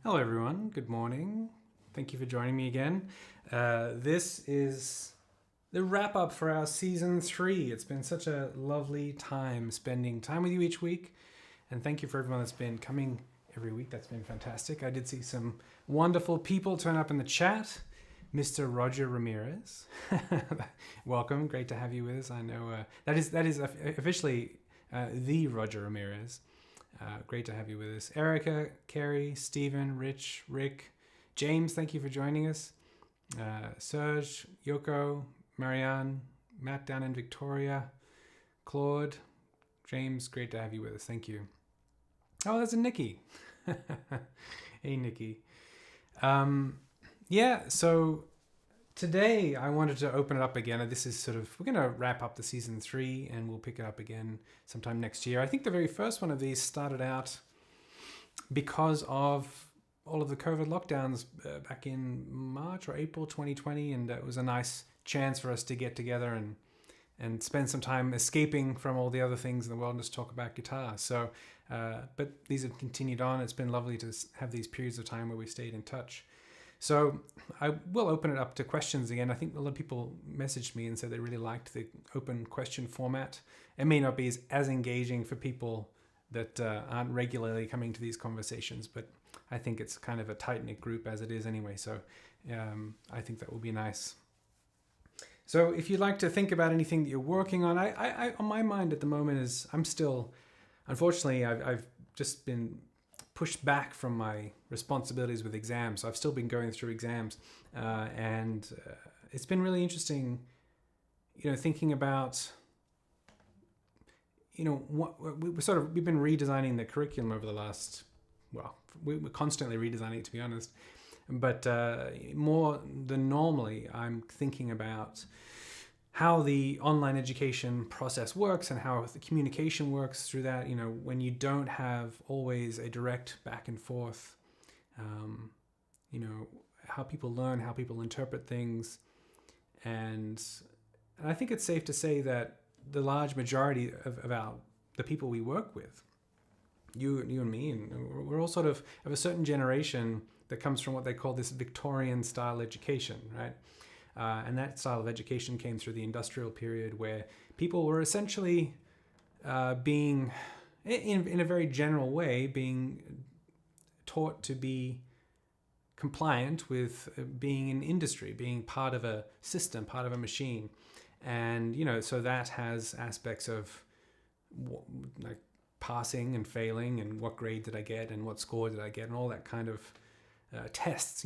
Hello everyone, good morning. Thank you for joining me again. This is the wrap up for our season 3. It's been such a lovely time spending time with you each week, and thank you for everyone that's been coming every week. That's been fantastic. I did see some wonderful people turn up in the chat. Mr. Roger Ramirez, welcome, great to have you with us. I know that is officially the Roger Ramirez. Great to have you with us. Erica, Kerry, Stephen, Rich, Rick, James, thank you for joining us. Serge, Yoko, Marianne, Matt down in Victoria, Claude, James, great to have you with us. Thank you. Oh, there's a Nikki. Hey, Nikki. Yeah, so today I wanted to open it up again. This is we're going to wrap up the season 3 and we'll pick it up again sometime next year. I think the very first one of these started out because of all of the COVID lockdowns back in March or April 2020. And it was a nice chance for us to get together and spend some time escaping from all the other things in the world and just talk about guitar. So, but these have continued on. It's been lovely to have these periods of time where we stayed in touch. So I will open it up to questions again. I think a lot of people messaged me and said they really liked the open question format. It may not be as engaging for people that aren't regularly coming to these conversations, but I think it's kind of a tight-knit group as it is anyway. So I think that will be nice. So if you'd like to think about anything that you're working on, I on my mind at the moment is I'm still, unfortunately, I've just been pushed back from my responsibilities with exams. So I've still been going through exams, and it's been really interesting, thinking about, what we've been redesigning the curriculum over the last, we're constantly redesigning it, to be honest. But more than normally, I'm thinking about how the online education process works and how the communication works through that, when you don't have always a direct back and forth, how people learn, how people interpret things. And I think it's safe to say that the large majority of the people we work with, you and me, and we're all sort of a certain generation that comes from what they call this Victorian style education, right? And that style of education came through the industrial period where people were essentially being, in a very general way, being taught to be compliant with being in industry, being part of a system, part of a machine. And, so that has aspects of like passing and failing and what grade did I get and what score did I get and all that kind of tests.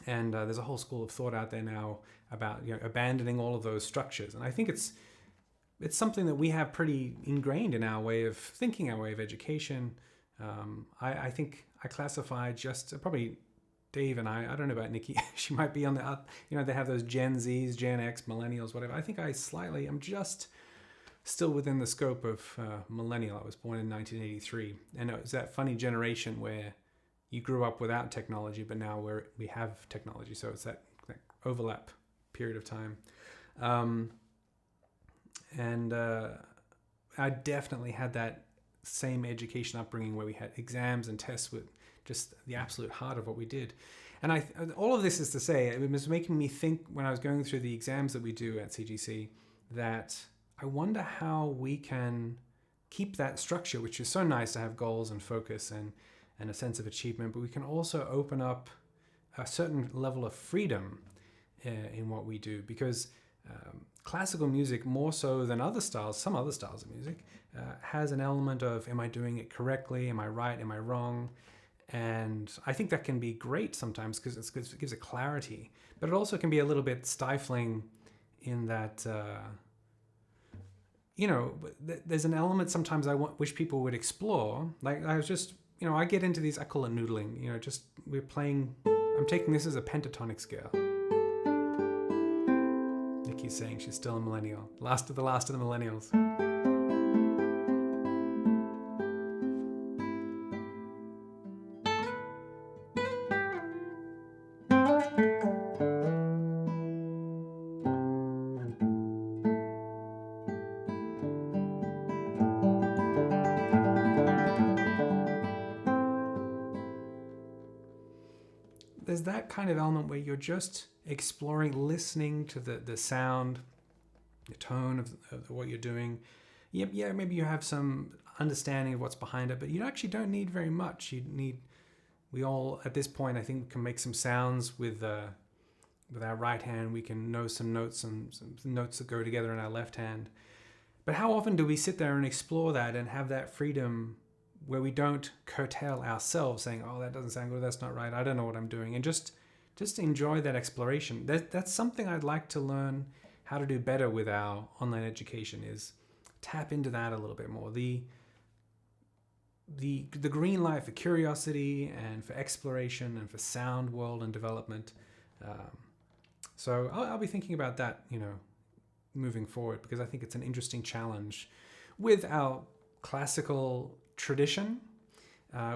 And there's a whole school of thought out there now about abandoning all of those structures. And I think it's something that we have pretty ingrained in our way of thinking, our way of education. I think I classify just probably Dave and I don't know about Nikki. She might be on the, they have those Gen Zs, Gen X, Millennials, whatever. I think I'm just still within the scope of millennial. I was born in 1983. And it was that funny generation where you grew up without technology, but now we have technology. So it's that overlap period of time. And I definitely had that same education upbringing where we had exams and tests with just the absolute heart of what we did. And all of this is to say, it was making me think when I was going through the exams that we do at CGC, that I wonder how we can keep that structure, which is so nice to have goals and focus and a sense of achievement, but we can also open up a certain level of freedom in what we do, because classical music, more so than some other styles of music, has an element of, am I doing it correctly? Am I right? Am I wrong? And I think that can be great sometimes because it gives a clarity, but it also can be a little bit stifling in that, there's an element sometimes I wish people would explore. Like I was just, I get into these, I call it noodling, I'm taking this as a pentatonic scale. Nikki's saying she's still a millennial. Last of the millennials. there's that kind of element where you're just exploring, listening to the sound, the tone of what you're doing. Yep, yeah, maybe you have some understanding of what's behind it, but you actually don't need very much. We all, at this point, I think, can make some sounds with our right hand. We can know some notes and some notes that go together in our left hand. But how often do we sit there and explore that and have that freedom where we don't curtail ourselves, saying, oh, that doesn't sound good, that's not right, I don't know what I'm doing, and just enjoy that exploration. That's something I'd like to learn how to do better with our online education, is tap into that a little bit more. The green light for curiosity and for exploration and for sound world and development. So I'll be thinking about that, moving forward, because I think it's an interesting challenge with our classical tradition,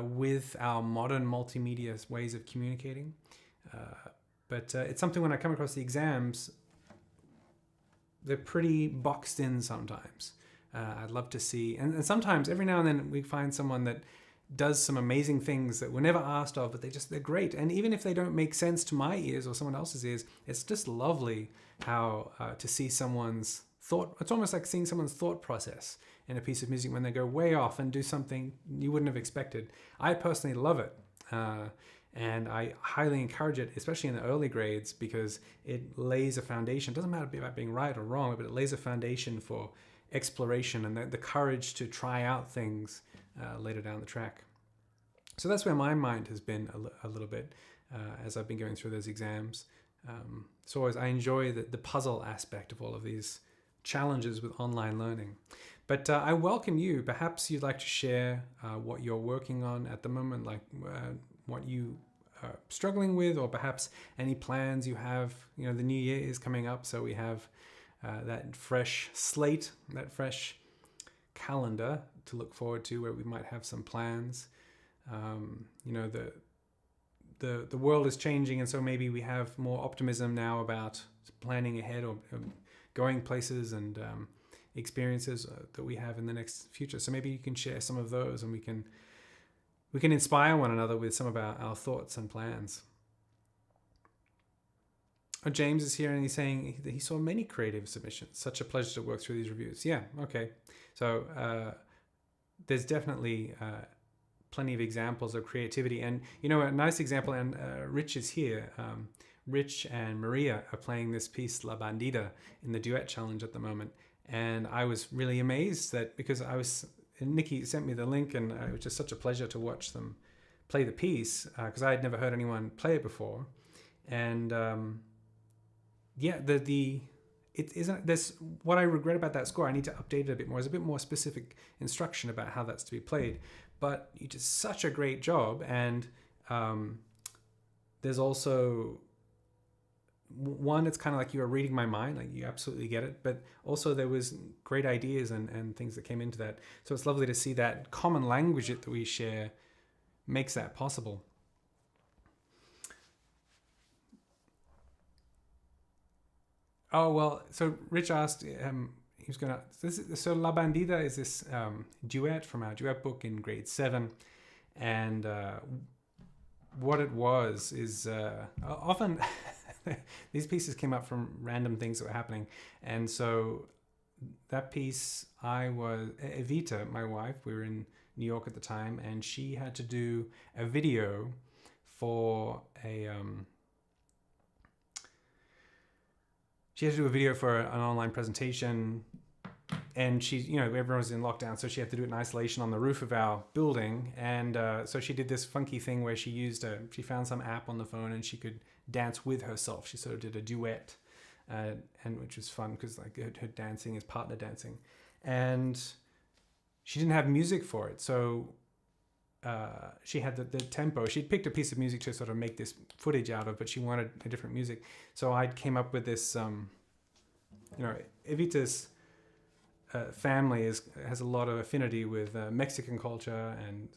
with our modern multimedia ways of communicating. But it's something when I come across the exams, they're pretty boxed in sometimes. I'd love to see, and sometimes every now and then we find someone that does some amazing things that were never asked of, but they're great. And even if they don't make sense to my ears or someone else's ears, it's just lovely how to see someone's thought. It's almost like seeing someone's thought process in a piece of music when they go way off and do something you wouldn't have expected. I personally love it. And I highly encourage it, especially in the early grades, because it lays a foundation. It doesn't matter about being right or wrong, but it lays a foundation for exploration and the courage to try out things later down the track. So that's where my mind has been a little bit as I've been going through those exams. So I enjoy the puzzle aspect of all of these challenges with online learning. But I welcome you. Perhaps you'd like to share what you're working on at the moment, like what you are struggling with, or perhaps any plans you have. The new year is coming up, so we have that fresh slate, that fresh calendar to look forward to, where we might have some plans. The world is changing, and so maybe we have more optimism now about planning ahead, or going places and experiences that we have in the next future. So maybe you can share some of those, and we can inspire one another with some of our thoughts and plans. Oh, James is here, and he's saying that he saw many creative submissions. Such a pleasure to work through these reviews. Yeah, okay. So there's definitely plenty of examples of creativity. And, a nice example, and Rich is here. Rich and Maria are playing this piece, La Bandida, in the duet challenge at the moment. And I was really amazed that, because Nikki sent me the link, and it was just such a pleasure to watch them play the piece, because I had never heard anyone play it before. And it isn't this. What I regret about that score, I need to update it a bit more. There's a bit more specific instruction about how that's to be played. But you did such a great job, and there's also one. It's kind of like you were reading my mind, like you absolutely get it. But also there was great ideas and things that came into that. So it's lovely to see that common language that we share makes that possible. Oh, well, so Rich asked, he was going to, so La Bandida is this duet from our duet book in grade 7. And what it was is often these pieces came up from random things that were happening. And so that piece, Evita, my wife, we were in New York at the time, and she had to do a video for an online presentation, and she, everyone was in lockdown, so she had to do it in isolation on the roof of our building. And so she did this funky thing where she found some app on the phone, and she could dance with herself. She sort of did a duet, and which was fun, because like her dancing is partner dancing, and she didn't have music for it, so she had the tempo. She'd picked a piece of music to sort of make this footage out of, but she wanted a different music. So I came up with this, Evita's family has a lot of affinity with Mexican culture and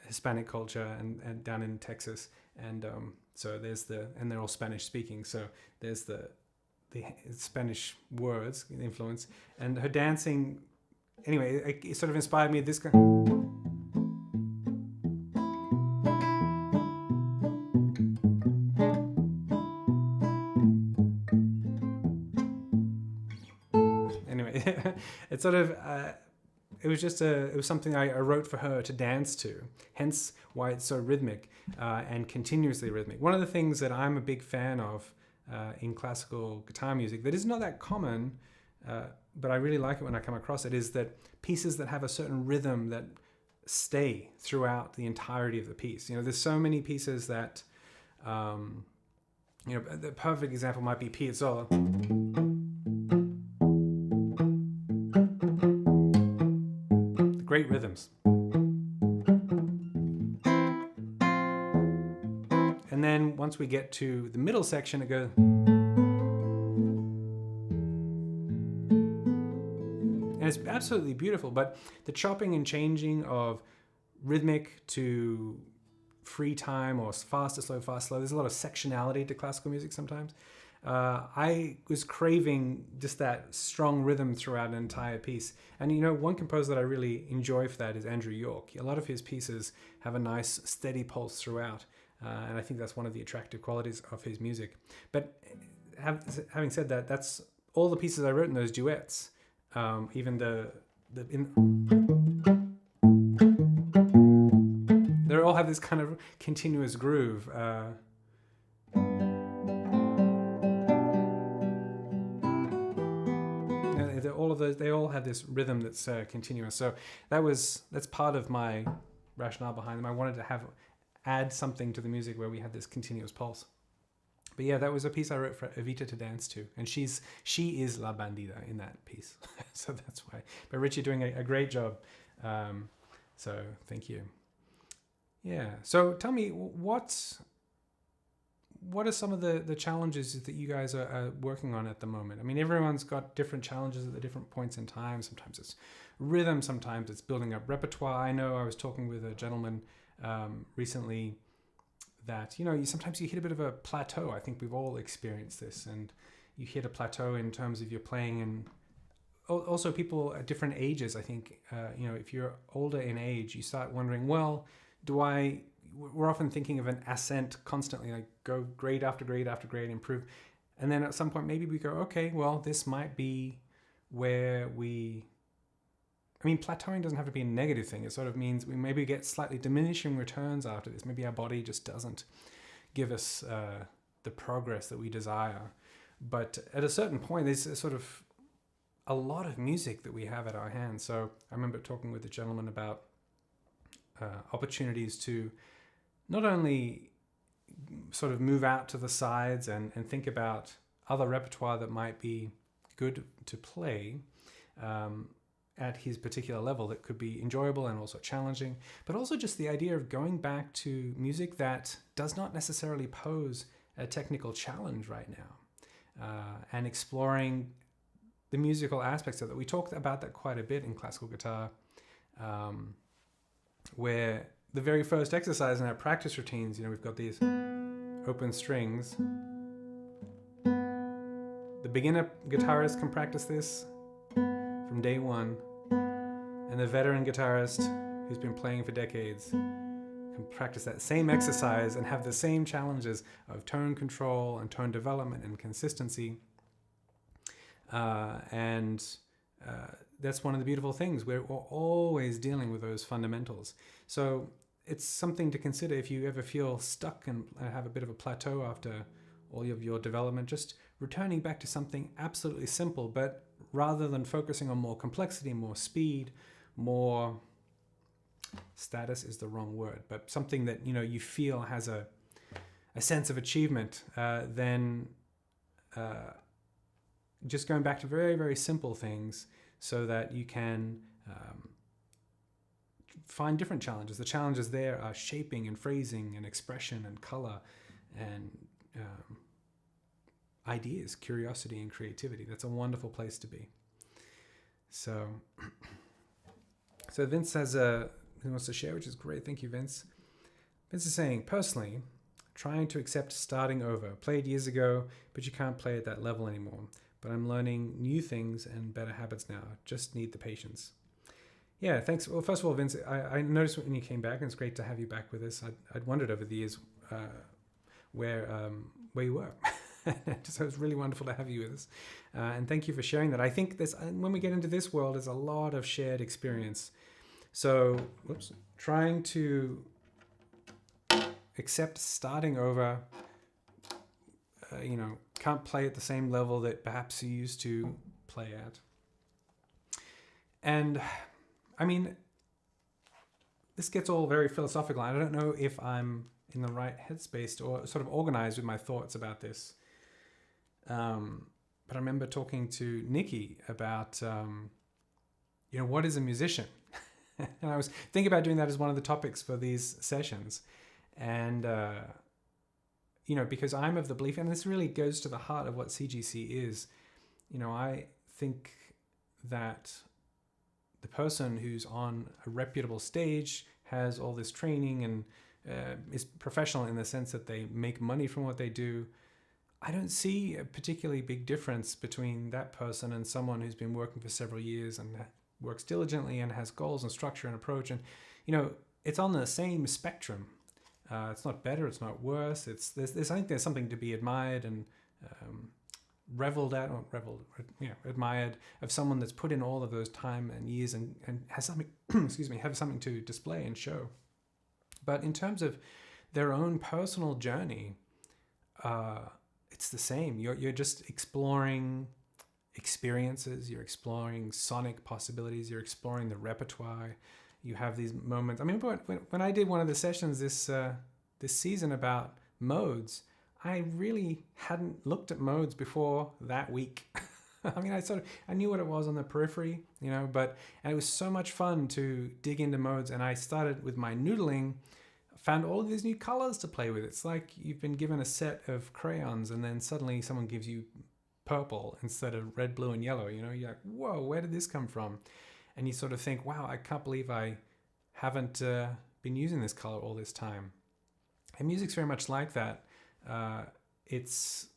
Hispanic culture, and down in Texas. And so and they're all Spanish speaking. So there's the Spanish words, influence, and her dancing. Anyway, it sort of inspired me. This kind. It's sort of it was something I wrote for her to dance to, hence why it's so rhythmic and continuously rhythmic. One of the things that I'm a big fan of in classical guitar music that is not that common, but I really like it when I come across it, is that pieces that have a certain rhythm that stay throughout the entirety of the piece. There's so many pieces that, the perfect example might be Piazzolla. The great rhythms. And then once we get to the middle section, it goes. And it's absolutely beautiful, but the chopping and changing of rhythmic to free time or fast to slow, there's a lot of sectionality to classical music sometimes. I was craving just that strong rhythm throughout an entire piece. And one composer that I really enjoy for that is Andrew York. A lot of his pieces have a nice steady pulse throughout. And I think that's one of the attractive qualities of his music. But having said that, that's all the pieces I wrote in those duets. Even they all have this kind of continuous groove. All of those, they all have this rhythm that's continuous. So that's part of my rationale behind them. I wanted to add something to the music where we had this continuous pulse. But yeah, that was a piece I wrote for Evita to dance to, and she is La Bandida in that piece. So that's why. But Rich, you're doing a great job. So thank you. Yeah. So tell me, what are some of the challenges that you guys are working on at the moment? I mean, everyone's got different challenges at the different points in time. Sometimes it's rhythm, sometimes it's building up repertoire. I know I was talking with a gentleman recently that, sometimes you hit a bit of a plateau. I think we've all experienced this, and you hit a plateau in terms of your playing, and also people at different ages. I think, if you're older in age, you start wondering, well, we're often thinking of an ascent constantly, like go grade after grade after grade, improve. And then at some point, maybe we go, okay, well, this might be where plateauing doesn't have to be a negative thing. It sort of means we maybe get slightly diminishing returns after this. Maybe our body just doesn't give us the progress that we desire. But at a certain point, there's sort of a lot of music that we have at our hands. So I remember talking with a gentleman about opportunities to not only sort of move out to the sides and think about other repertoire that might be good to play at his particular level that could be enjoyable and also challenging, but also just the idea of going back to music that does not necessarily pose a technical challenge right now, and exploring the musical aspects of it. We talked about that quite a bit in classical guitar, where the very first exercise in our practice routines, we've got these open strings. The beginner guitarist can practice this from day one, and the veteran guitarist who's been playing for decades can practice that same exercise and have the same challenges of tone control and tone development and consistency. That's one of the beautiful things. We're always dealing with those fundamentals. So it's something to consider if you ever feel stuck and have a bit of a plateau after all of your development, just returning back to something absolutely simple, but rather than focusing on more complexity, more speed, more status is the wrong word, but something that you feel has a sense of achievement, then just going back to very, very simple things so that you can find different challenges. The challenges there are shaping and phrasing and expression and color and ideas, curiosity and creativity. That's a wonderful place to be. So Vince has he wants to share, which is great. Thank you, Vince. Vince is saying, personally, trying to accept starting over. Played years ago, but you can't play at that level anymore. But I'm learning new things and better habits now. Just need the patience. Yeah, thanks. Well, first of all, Vince, I noticed when you came back, and it's great to have you back with us. I'd wondered over the years where you were. So it's really wonderful to have you with us. And thank you for sharing that. I think when we get into this world, there's a lot of shared experience. So, trying to accept starting over, can't play at the same level that perhaps you used to play at. And I mean, this gets all very philosophical. I don't know if I'm in the right headspace or sort of organized with my thoughts about this. But I remember talking to Nikki about, what is a musician? And I was thinking about doing that as one of the topics for these sessions. And, because I'm of the belief, and this really goes to the heart of what CGC is, I think that the person who's on a reputable stage has all this training and is professional in the sense that they make money from what they do. I don't see a particularly big difference between that person and someone who's been working for several years and works diligently and has goals and structure and approach. And, it's on the same spectrum. It's not better, it's not worse. I think there's something to be admired and admired of someone that's put in all of those time and years and has something, have something to display and show. But in terms of their own personal journey, it's the same. You're just exploring experiences, you're exploring sonic possibilities, you're exploring the repertoire. You have these moments. I mean, when I did one of the sessions this season about modes, I really hadn't looked at modes before that week. I mean, I knew what it was on the periphery, and it was so much fun to dig into modes. And I started with my noodling, found all of these new colors to play with. It's like you've been given a set of crayons and then suddenly someone gives you purple instead of red, blue, and yellow. You're like, whoa, where did this come from? And you sort of think, wow, I can't believe I haven't been using this color all this time. And music's very much like that. It's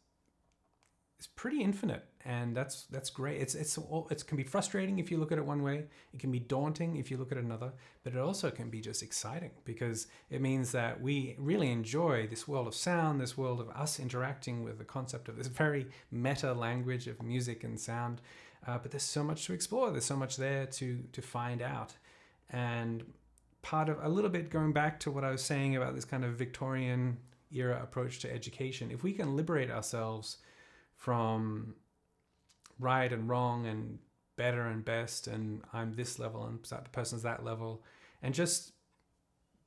pretty infinite, and that's great. It can be frustrating if you look at it one way. It can be daunting if you look at another, but it also can be just exciting because it means that we really enjoy this world of sound, this world of us interacting with the concept of this very meta language of music and sound. But there's so much to explore. There's so much there to find out. And part of a little bit going back to what I was saying about this kind of Victorian era approach to education, if we can liberate ourselves from right and wrong and better and best and I'm this level and the person's that level, and just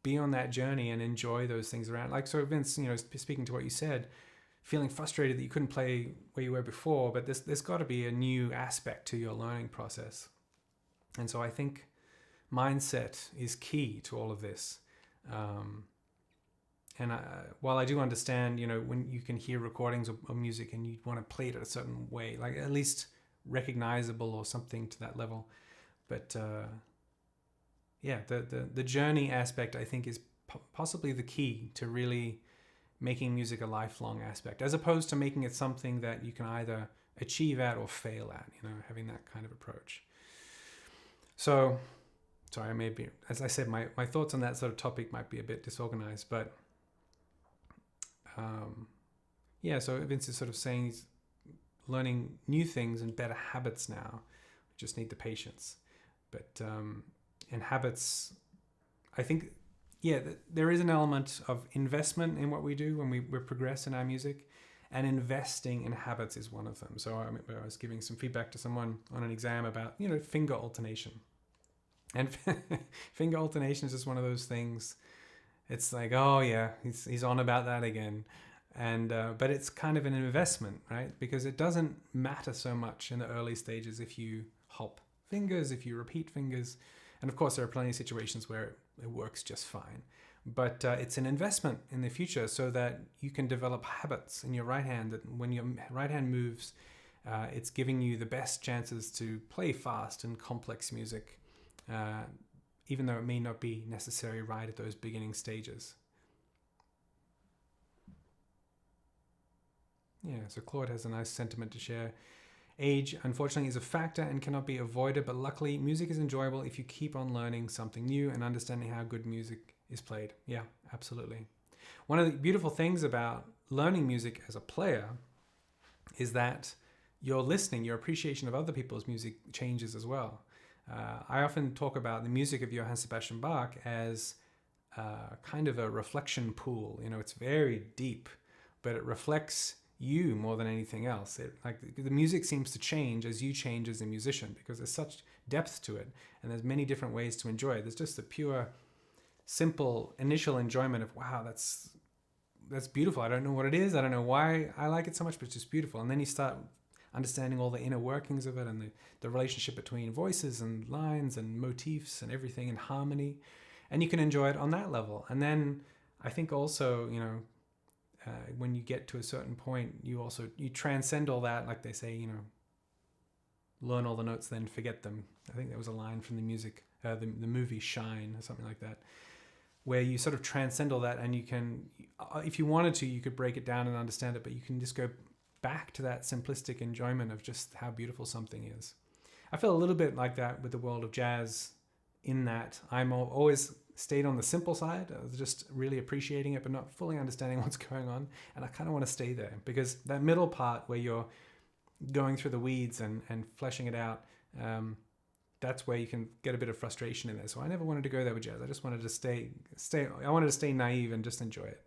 be on that journey and enjoy those things around. Like, so Vince, speaking to what you said, feeling frustrated that you couldn't play where you were before, but there's got to be a new aspect to your learning process. And so I think mindset is key to all of this. While I do understand, when you can hear recordings of music and you want to play it a certain way, like at least recognizable or something to that level. But the journey aspect, I think, is possibly the key to really making music a lifelong aspect, as opposed to making it something that you can either achieve at or fail at, having that kind of approach. So, sorry, maybe, as I said, my thoughts on that sort of topic might be a bit disorganized, but so Vince is sort of saying he's learning new things and better habits now. We just need the patience. But in habits, I think, there is an element of investment in what we do when we progress in our music, and investing in habits is one of them. So I was giving some feedback to someone on an exam about, finger alternation. And finger alternation is just one of those things. It's like, oh yeah, he's on about that again. And but it's kind of an investment, right? Because it doesn't matter so much in the early stages if you hop fingers, if you repeat fingers. And of course, there are plenty of situations where it works just fine. But it's an investment in the future so that you can develop habits in your right hand, that when your right hand moves, it's giving you the best chances to play fast and complex music, even though it may not be necessary right at those beginning stages. Yeah, so Claude has a nice sentiment to share. Age, unfortunately, is a factor and cannot be avoided, but luckily, music is enjoyable if you keep on learning something new and understanding how good music is played. Yeah, absolutely. One of the beautiful things about learning music as a player is that your listening, your appreciation of other people's music changes as well. I often talk about the music of Johann Sebastian Bach as kind of a reflection pool. You know, it's very deep, but it reflects you more than anything else. Like the music seems to change as you change as a musician, because there's such depth to it, and there's many different ways to enjoy it. There's just a pure, simple initial enjoyment of, wow, that's beautiful. I don't know what it is. I don't know why I like it so much, but it's just beautiful. And then you start understanding all the inner workings of it, and the relationship between voices and lines and motifs and everything, and harmony. And you can enjoy it on that level. And then I think also, you know, when you get to a certain point, you transcend all that. Like they say, you know, learn all the notes, then forget them. I think that was a line from the movie Shine, or something like that, where you sort of transcend all that, and you can, if you wanted to, you could break it down and understand it, but you can just go back to that simplistic enjoyment of just how beautiful something is. I feel a little bit like that with the world of jazz, in that I'm always stayed on the simple side of just really appreciating it, but not fully understanding what's going on. And I kind of want to stay there, because that middle part where you're going through the weeds and fleshing it out, that's where you can get a bit of frustration in there. So I never wanted to go there with jazz. I just wanted to stay. I wanted to stay naive and just enjoy it.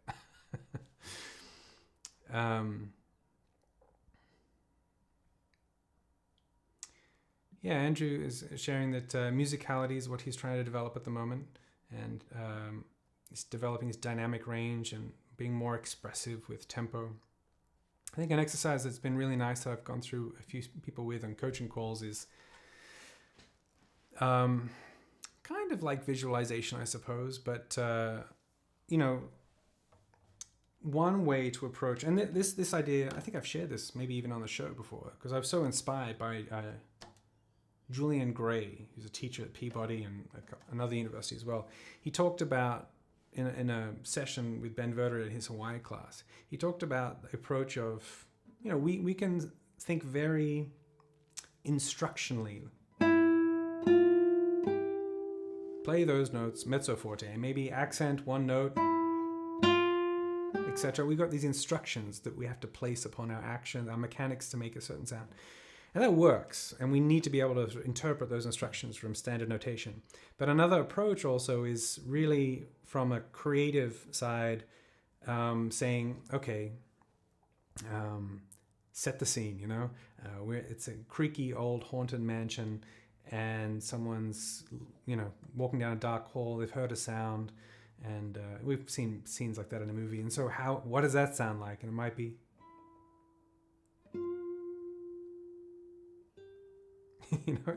Yeah, Andrew is sharing that musicality is what he's trying to develop at the moment, and he's developing his dynamic range and being more expressive with tempo. I think an exercise that's been really nice that I've gone through a few people with on coaching calls is kind of like visualization, I suppose, but you know, one way to approach, and this idea, I think I've shared this maybe even on the show before, because I was so inspired by Julian Gray, who's a teacher at Peabody and another university as well. He talked about, in a session with Ben Verder at his Hawaii class, he talked about the approach of, you know, we can think very instructionally. Play those notes, mezzo forte, maybe accent one note, etc. We've got these instructions that we have to place upon our action, our mechanics to make a certain sound. And that works, and we need to be able to interpret those instructions from standard notation. But another approach also is really from a creative side, saying, okay, set the scene, you know? It's a creaky old haunted mansion, and someone's, you know, walking down a dark hall, they've heard a sound, and we've seen scenes like that in a movie. And so what does that sound like? And it might be, you know,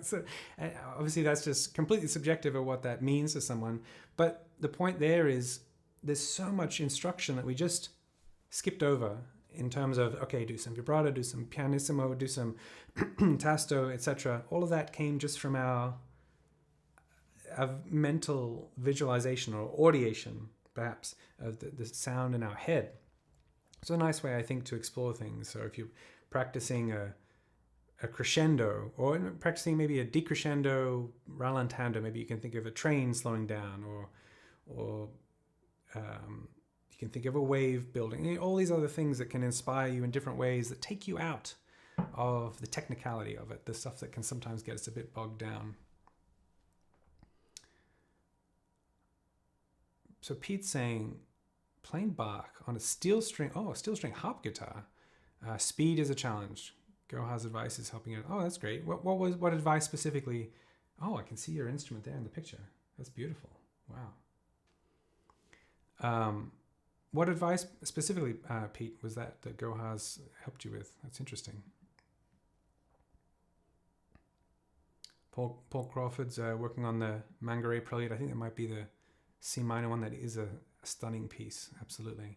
obviously that's just completely subjective of what that means to someone. But the point there is there's so much instruction that we just skipped over in terms of, okay, do some vibrato, do some pianissimo, do some tasto, etc. All of that came just from our mental visualization or audiation, perhaps, of the sound in our head. It's a nice way, I think, to explore things. So if you're practicing a crescendo, or practicing maybe a decrescendo, rallentando, maybe you can think of a train slowing down, or you can think of a wave building, all these other things that can inspire you in different ways that take you out of the technicality of it, the stuff that can sometimes get us a bit bogged down. So Pete's saying, playing Bach on a steel string harp guitar, speed is a challenge. Gohar's advice is helping it. Oh, that's great. What advice specifically? Oh, I can see your instrument there in the picture. That's beautiful. Wow. What advice specifically, Pete, was that Gohar's helped you with? That's interesting. Paul Crawford's working on the Mangare Prelude. I think that might be the C minor one. That is a stunning piece. Absolutely.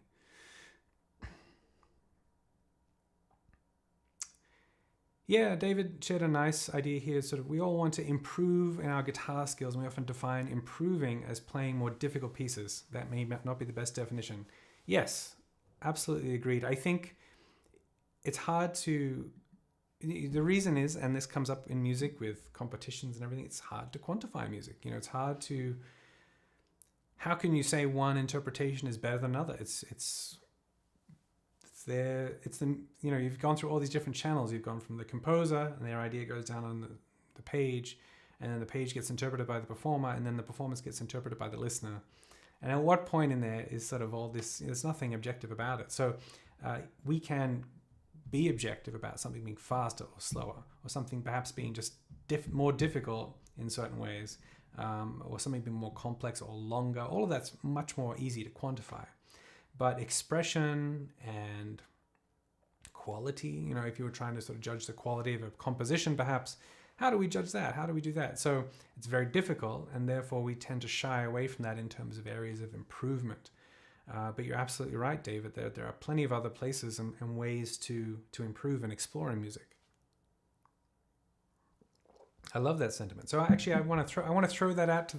Yeah, David shared a nice idea here. Sort of, we all want to improve in our guitar skills, and we often define improving as playing more difficult pieces. That may not be the best definition. Yes, absolutely agreed. I think it's hard to. The reason is, and this comes up in music with competitions and everything, it's hard to quantify music. You know, it's hard to. How can you say one interpretation is better than another? It's you've gone through all these different channels. You've gone from the composer, and their idea goes down on the page, and then the page gets interpreted by the performer, and then the performance gets interpreted by the listener. And at what point in there is sort of all this, there's nothing objective about it. So we can be objective about something being faster or slower, or something perhaps being just more difficult in certain ways, or something being more complex or longer. All of that's much more easy to quantify. But expression and quality, if you were trying to sort of judge the quality of a composition, perhaps, how do we judge that? How do we do that? So it's very difficult, and therefore we tend to shy away from that in terms of areas of improvement. But you're absolutely right, David. There are plenty of other places and ways to improve and explore in music. I love that sentiment. So actually, I want to throw that out to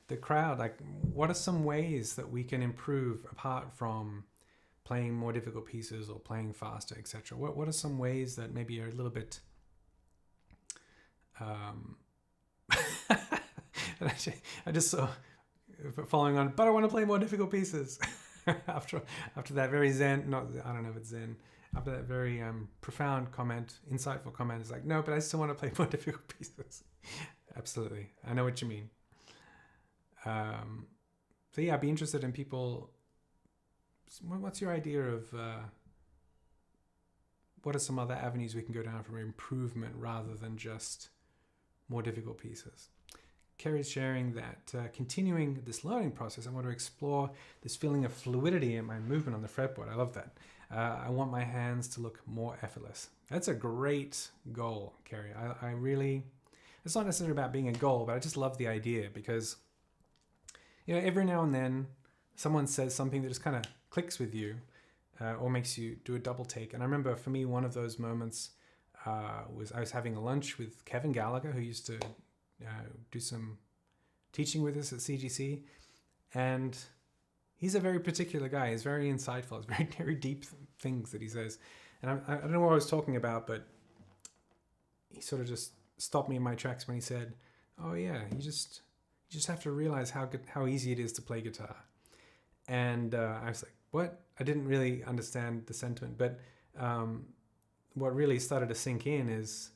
the crowd. Like, what are some ways that we can improve apart from playing more difficult pieces or playing faster, etc.? What are some ways that maybe are a little bit I just saw, following on, but I want to play more difficult pieces. after that very zen, I don't know if it's zen, after that very profound comment, insightful comment, is like, no, but I still want to play more difficult pieces. Absolutely, I know what you mean. So yeah, I'd be interested in people. What's your idea of what are some other avenues we can go down for improvement rather than just more difficult pieces? Kerry's sharing that continuing this learning process, I want to explore this feeling of fluidity in my movement on the fretboard. I love that. I want my hands to look more effortless. That's a great goal, Kerry. I really, it's not necessarily about being a goal, but I just love the idea because, every now and then someone says something that just kind of clicks with you or makes you do a double take. And I remember for me, one of those moments was I was having a lunch with Kevin Gallagher, who used to do some teaching with us at CGC, and he's a very particular guy. He's very insightful. It's very, very deep things that he says. And I don't know what I was talking about, but he sort of just stopped me in my tracks when he said, "Oh yeah, you just have to realize how easy it is to play guitar." And I was like, "What?" I didn't really understand the sentiment, but what really started to sink in is,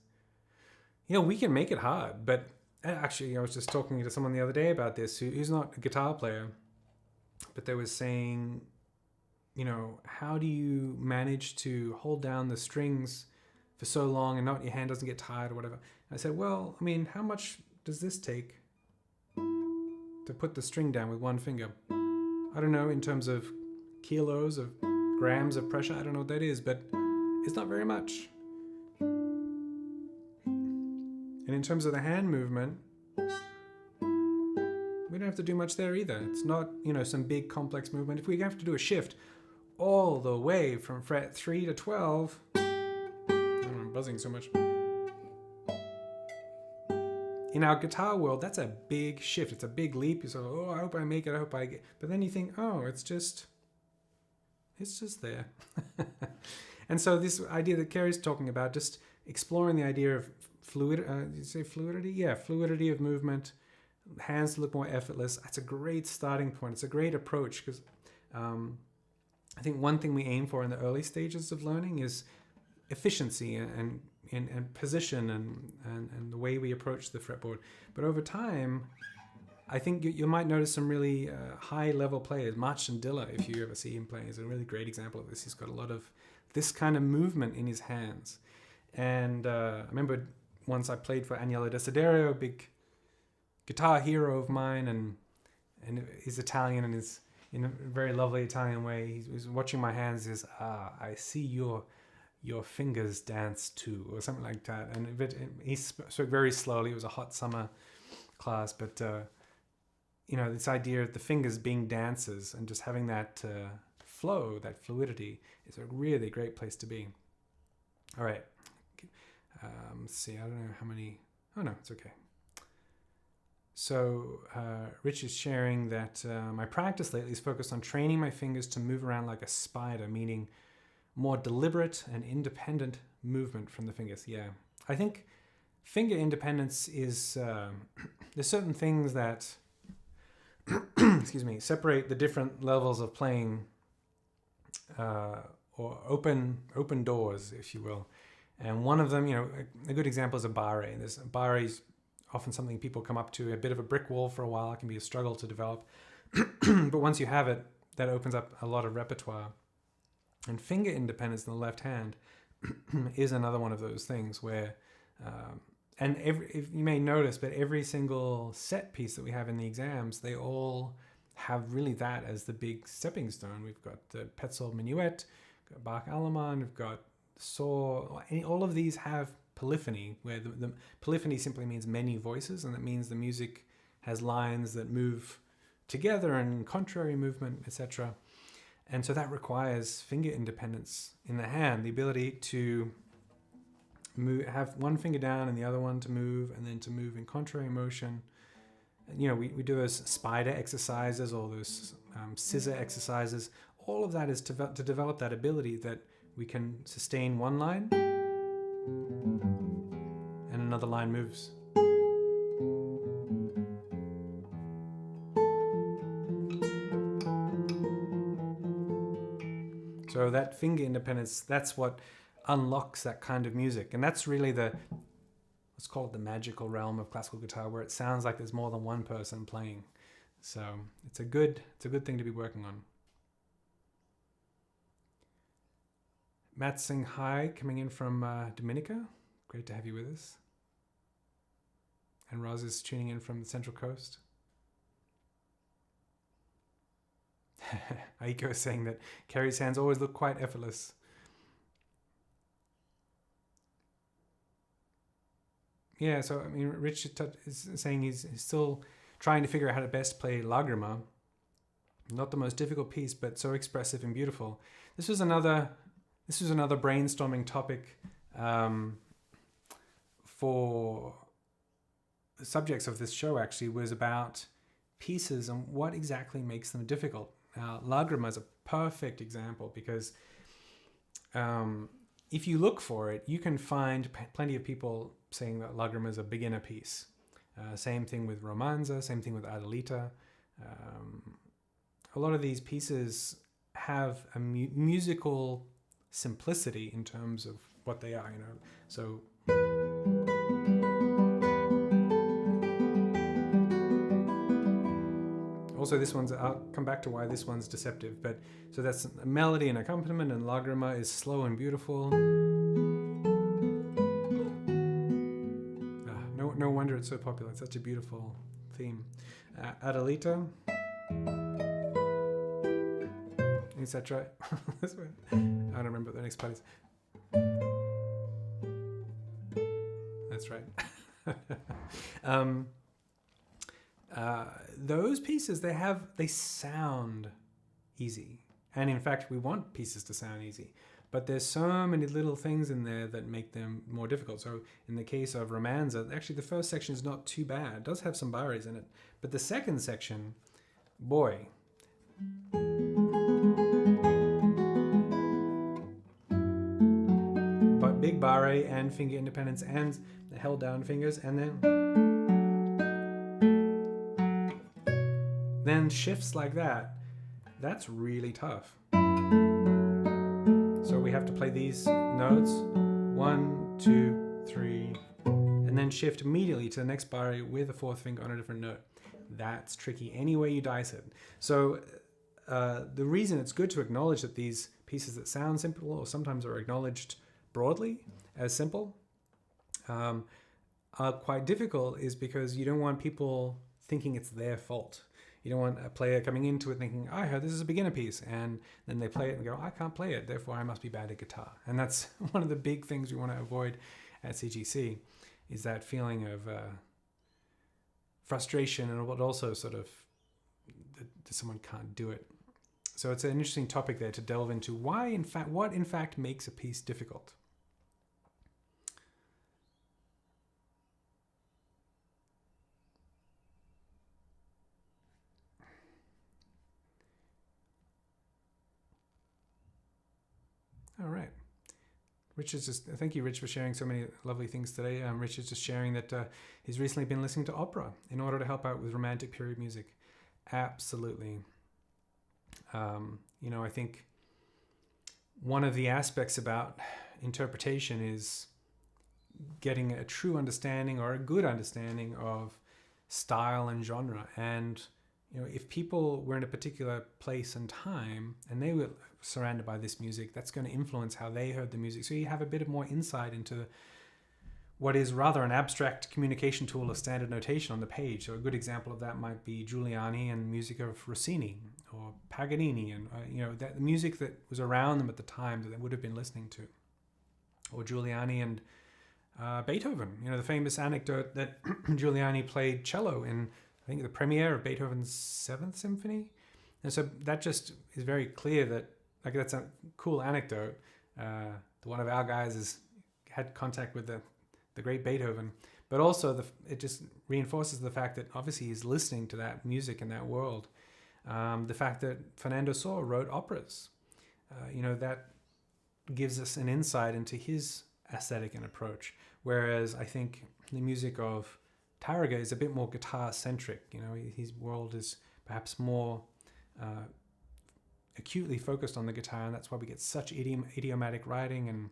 we can make it hard. But actually, I was just talking to someone the other day about this who's not a guitar player, but they were saying, how do you manage to hold down the strings for so long and not your hand doesn't get tired or whatever? And I said, well, how much does this take to put the string down with one finger? I don't know, in terms of kilos of grams of pressure, I don't know what that is, but it's not very much. And in terms of the hand movement, we don't have to do much there either. It's not, some big complex movement. If we have to do a shift all the way from fret 3 to 12, I'm buzzing so much. In our guitar world, that's a big shift. It's a big leap. You sort of, I hope I make it. I hope I get. But then you think, it's just there. And so this idea that Kerry's talking about, just exploring the idea of fluidity. Did you say fluidity? Yeah, fluidity of movement. Hands look more effortless. That's a great starting point. It's a great approach because I think one thing we aim for in the early stages of learning is efficiency and position and the way we approach the fretboard. But over time, I think you might notice some really high-level players. March Dilla, if you ever see him playing, is a really great example of this. He's got a lot of this kind of movement in his hands. And I remember once I played for Agnello Desiderio, a big guitar hero of mine, and he's Italian and is in a very lovely Italian way. He was watching my hands. He says, I see your fingers dance too, or something like that. And he spoke very slowly. It was a hot summer class, but this idea of the fingers being dancers and just having that flow, that fluidity, is a really great place to be. All right. Let's see. I don't know how many. Oh no, it's okay. So Rich is sharing that my practice lately is focused on training my fingers to move around like a spider, meaning more deliberate and independent movement from the fingers. Yeah, I think finger independence is, there's certain things that, excuse me, separate the different levels of playing or open doors, if you will. And one of them, a good example is a barre. A barre is often something people come up to, a bit of a brick wall for a while. It can be a struggle to develop. But once you have it, that opens up a lot of repertoire. And finger independence in the left hand is another one of those things where, if you may notice, but every single set piece that we have in the exams, they all have really that as the big stepping stone. We've got the Petzold Minuet, got Bach Alaman, we've got Saw. All of these have polyphony, where the polyphony simply means many voices, and that means the music has lines that move together and contrary movement, etc. And so that requires finger independence in the hand, the ability to have one finger down and the other one to move, and then to move in contrary motion. We do those spider exercises or those scissor exercises. All of that is to develop that ability that we can sustain one line and another line moves. So that finger independence, that's what unlocks that kind of music. And that's really let's call it the magical realm of classical guitar, where it sounds like there's more than one person playing. So it's a good thing to be working on. Matt Singh, hi, coming in from Dominica. Great to have you with us. And Roz is tuning in from the Central Coast. Aiko is saying that Kerry's hands always look quite effortless. Yeah, so Rich is saying he's still trying to figure out how to best play Lagrima. Not the most difficult piece, but so expressive and beautiful. This was another brainstorming topic for the subjects of this show. Actually, was about pieces and what exactly makes them difficult. Lagrima is a perfect example because if you look for it, you can find plenty of people saying that Lagrima is a beginner piece. Same thing with Romanza, same thing with Adelita. A lot of these pieces have a musical simplicity in terms of what they are, So also this one's, I'll come back to why this one's deceptive, but so that's a melody and accompaniment, and Lagrima is slow and beautiful. No wonder it's so popular. It's such a beautiful theme. Adelita, etc. I don't remember what the next part is. That's right. Those pieces, they sound easy, and in fact we want pieces to sound easy, but there's so many little things in there that make them more difficult. So in the case of Romanza, actually the first section is not too bad. It does have some barres in it, but the second section, boy. But big barre and finger independence and the held down fingers, and then shifts like that. That's really tough. So we have to play these notes, 1, 2, 3, and then shift immediately to the next barre with a fourth finger on a different note. That's tricky any way you dice it. So the reason it's good to acknowledge that these pieces that sound simple or sometimes are acknowledged broadly as simple are quite difficult is because you don't want people thinking it's their fault. You don't want a player coming into it thinking, I heard this is a beginner piece, and then they play it and go, I can't play it, therefore I must be bad at guitar. And that's one of the big things we want to avoid at CGC, is that feeling of frustration and what also sort of that someone can't do it. So it's an interesting topic there to delve into what in fact makes a piece difficult. All right. Rich is just, thank you, Rich, for sharing so many lovely things today. Rich is just sharing that he's recently been listening to opera in order to help out with romantic period music. Absolutely. I think one of the aspects about interpretation is getting a true understanding or a good understanding of style and genre. And if people were in a particular place and time and they were surrounded by this music, that's going to influence how they heard the music. So you have a bit of more insight into what is rather an abstract communication tool of standard notation on the page. So a good example of that might be Giuliani and music of Rossini or Paganini, and that the music that was around them at the time that they would have been listening to, or Giuliani and Beethoven. The famous anecdote that Giuliani played cello in, I think, the premiere of Beethoven's Seventh Symphony, and so that just is very clear that that's a cool anecdote. One of our guys had contact with the great Beethoven, but also it just reinforces the fact that obviously he's listening to that music in that world. The fact that Fernando Sor wrote operas, that gives us an insight into his aesthetic and approach. Whereas I think the music of Tárrega is a bit more guitar-centric. His world is perhaps more acutely focused on the guitar, and that's why we get such idiomatic writing and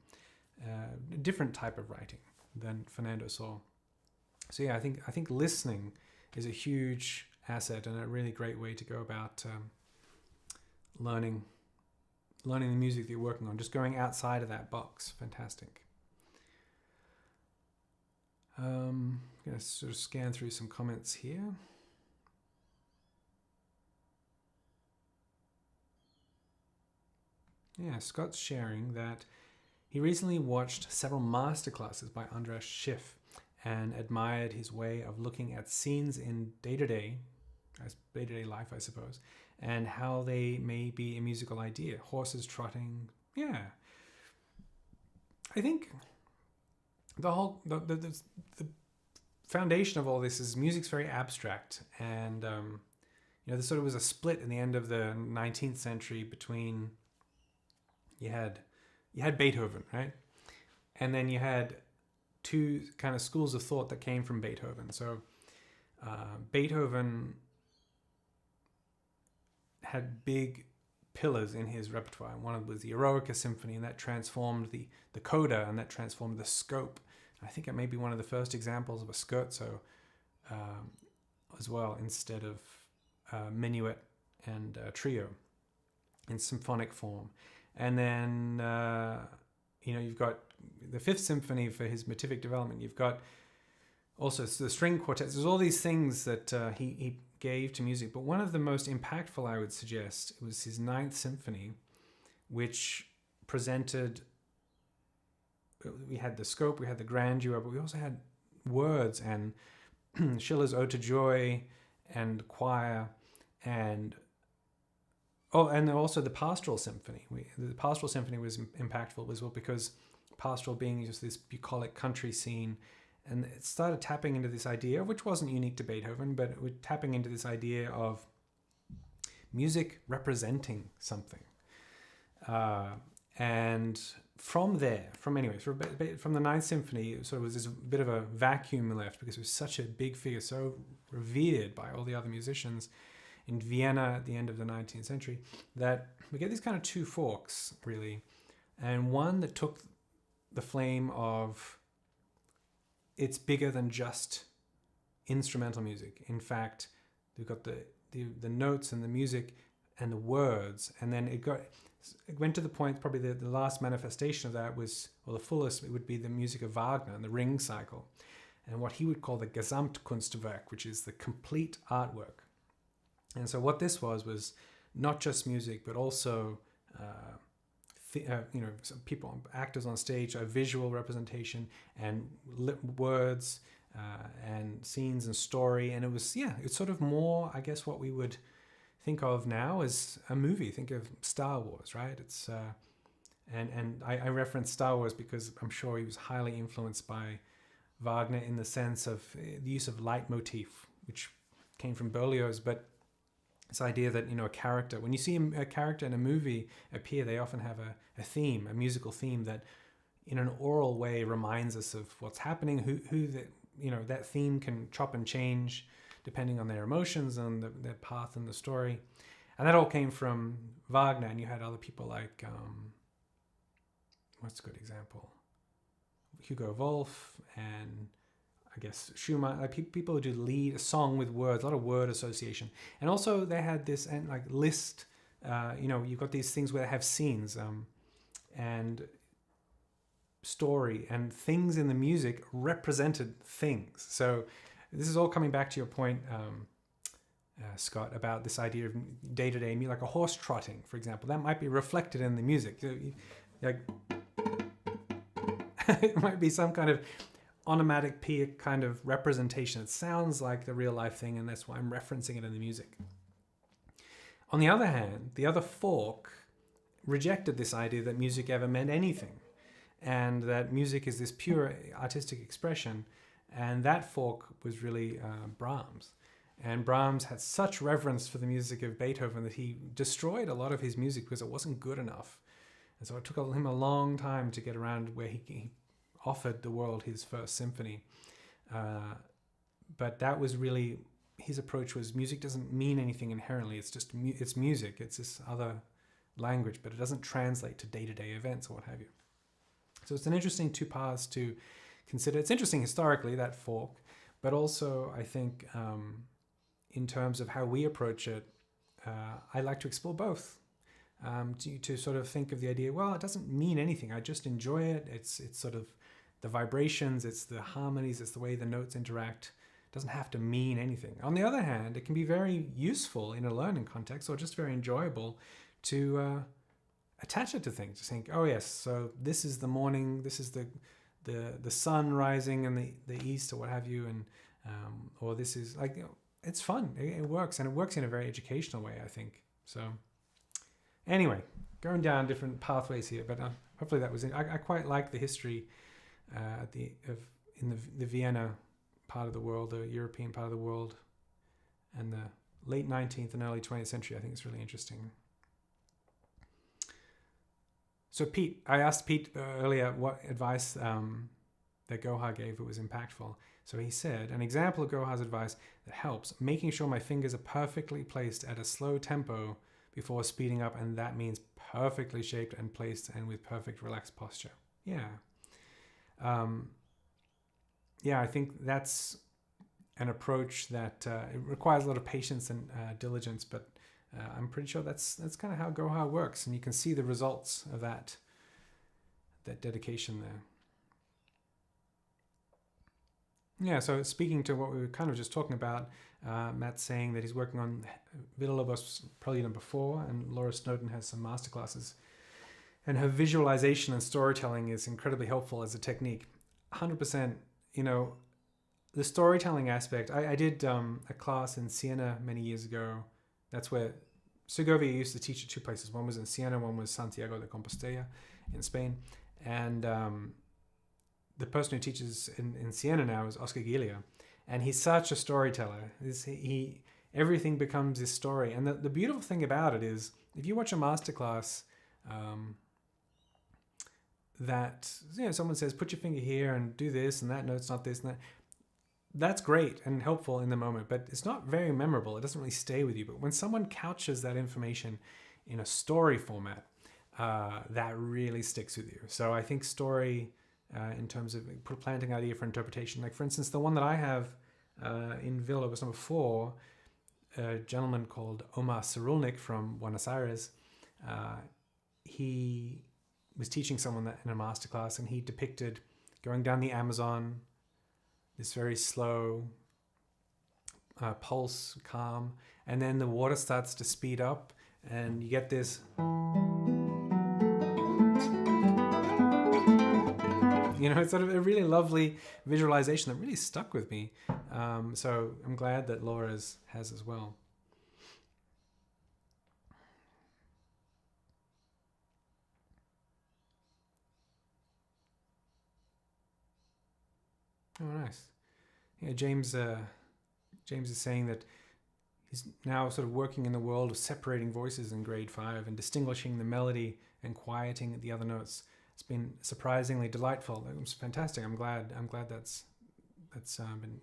a different type of writing than Fernando Sor. So yeah, I think listening is a huge asset and a really great way to go about learning the music that you're working on. Just going outside of that box. Fantastic. I'm going to sort of scan through some comments here. Yeah, Scott's sharing that he recently watched several masterclasses by Andras Schiff and admired his way of looking at scenes in day-to-day life, I suppose, and how they may be a musical idea. Horses trotting. Yeah. I think the foundation of all this is music's very abstract, and there sort of was a split in the end of the 19th century between you had Beethoven, right? And then you had two kind of schools of thought that came from Beethoven. So Beethoven had big pillars in his repertoire. One was the Eroica Symphony, and that transformed the coda, and that transformed the scope. I think it may be one of the first examples of a scherzo as well, instead of minuet and trio in symphonic form. And then, you've got the Fifth Symphony for his motivic development. You've got also the string quartets. There's all these things that he gave to music. But one of the most impactful, I would suggest, was his Ninth Symphony, which presented... We had the scope, we had the grandeur, but we also had words and Schiller's Ode to Joy and choir and also the Pastoral Symphony. The Pastoral Symphony was impactful as well, because pastoral being just this bucolic country scene, and it started tapping into this idea, which wasn't unique to Beethoven, but it was tapping into this idea of music representing something. And from the Ninth Symphony, it sort of was this bit of a vacuum left, because it was such a big figure, so revered by all the other musicians in Vienna at the end of the 19th century, that we get these kind of two forks, really. And one that took the flame of, it's bigger than just instrumental music. In fact, we've got the notes and the music and the words, and then it went to the point, probably the last manifestation of that was, or the fullest, it would be the music of Wagner and the Ring Cycle, and what he would call the Gesamtkunstwerk, which is the complete artwork. And so what this was not just music, but also people, actors on stage, a visual representation, and words, and scenes and story. And it's sort of more, I guess, what we would think of now as a movie. Think of Star Wars, right? It's and I reference Star Wars because I'm sure he was highly influenced by Wagner in the sense of the use of leitmotif, which came from Berlioz, but this idea that, a character, when you see a character in a movie appear, they often have a theme, a musical theme that in an oral way reminds us of what's happening, that theme can chop and change depending on their emotions and their path in the story. And that all came from Wagner, and you had other people like what's a good example? Hugo Wolf and I guess Schumann, like people who do lead a song with words, a lot of word association. And also they had this and like Liszt, you've got these things where they have scenes and story and things in the music represented things. So this is all coming back to your point, Scott, about this idea of day-to-day music, like a horse trotting, for example. That might be reflected in the music. So, like, it might be some kind of onomatopoeic kind of representation. It sounds like the real life thing, and that's why I'm referencing it in the music. On the other hand, the other fork rejected this idea that music ever meant anything, and that music is this pure artistic expression. And that fork was really Brahms. And Brahms had such reverence for the music of Beethoven that he destroyed a lot of his music because it wasn't good enough. And so it took him a long time to get around where he offered the world his first symphony. But that was really, his approach was music doesn't mean anything inherently. It's just, it's music. It's this other language, but it doesn't translate to day-to-day events or what have you. So it's an interesting two paths to consider. It's interesting historically, that fork, but also I think in terms of how we approach it, I like to explore both. To sort of think of the idea, well, it doesn't mean anything. I just enjoy it. It's sort of the vibrations, it's the harmonies, it's the way the notes interact. It doesn't have to mean anything. On the other hand, it can be very useful in a learning context or just very enjoyable to attach it to things. To think, oh yes, so this is the morning, this is the sun rising in the east or what have you, and or this is like, it's fun. It works, and it works in a very educational way, I think. So anyway, going down different pathways here, but hopefully that was it. I quite like the history in the Vienna part of the world, the European part of the world, and the late 19th and early 20th century. I think it's really interesting. So Pete, I asked Pete earlier what advice that Gohar gave that was impactful. So he said, an example of Gohar's advice that helps, making sure my fingers are perfectly placed at a slow tempo before speeding up, and that means perfectly shaped and placed and with perfect relaxed posture. Yeah. I think that's an approach that it requires a lot of patience and diligence, but I'm pretty sure that's kind of how Gohar works, and you can see the results of that dedication there. Yeah, so speaking to what we were kind of just talking about, Matt's saying that he's working on Villa-Lobos probably number 4, and Laura Snowden has some masterclasses. And her visualization and storytelling is incredibly helpful as a technique. 100%, the storytelling aspect. I did a class in Siena many years ago. That's where Segovia used to teach at 2 places. One was in Siena, one was Santiago de Compostela in Spain. And the person who teaches in Siena now is Oscar Gilia. And he's such a storyteller. Everything becomes his story. And the beautiful thing about it is, if you watch a masterclass, that someone says, put your finger here and do this, and that note's not this and that. That's great and helpful in the moment, but it's not very memorable. It doesn't really stay with you. But when someone couches that information in a story format, that really sticks with you. So I think story, in terms of planting idea for interpretation, like for instance, the one that I have in Villa was number 4, a gentleman called Omar Cyrulnik from Buenos Aires. He was teaching someone that in a masterclass, and he depicted going down the Amazon, this very slow pulse, calm, and then the water starts to speed up, and you get this, it's sort of a really lovely visualization that really stuck with me. So I'm glad that Laura's has as well. Oh, nice. Yeah, James is saying that he's now sort of working in the world of separating voices in grade 5 and distinguishing the melody and quieting the other notes. It's been surprisingly delightful. It was fantastic. I'm glad that's been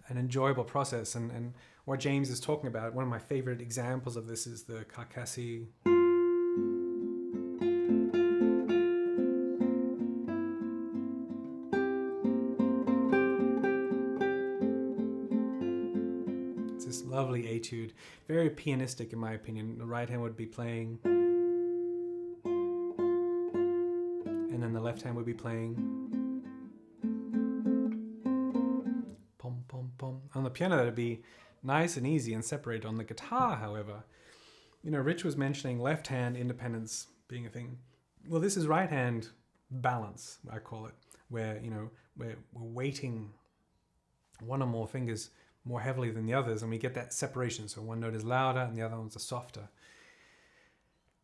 an enjoyable process. And what James is talking about, one of my favorite examples of this is the Carcassi. this lovely etude, very pianistic in my opinion. The right hand would be playing, and then the left hand would be playing pom pom pom. On the piano, that'd be nice and easy and separated. On the guitar, however, Rich was mentioning left hand independence being a thing. Well, this is right hand balance, I call it, where we're weighting one or more fingers more heavily than the others, and we get that separation. So one note is louder and the other ones are softer.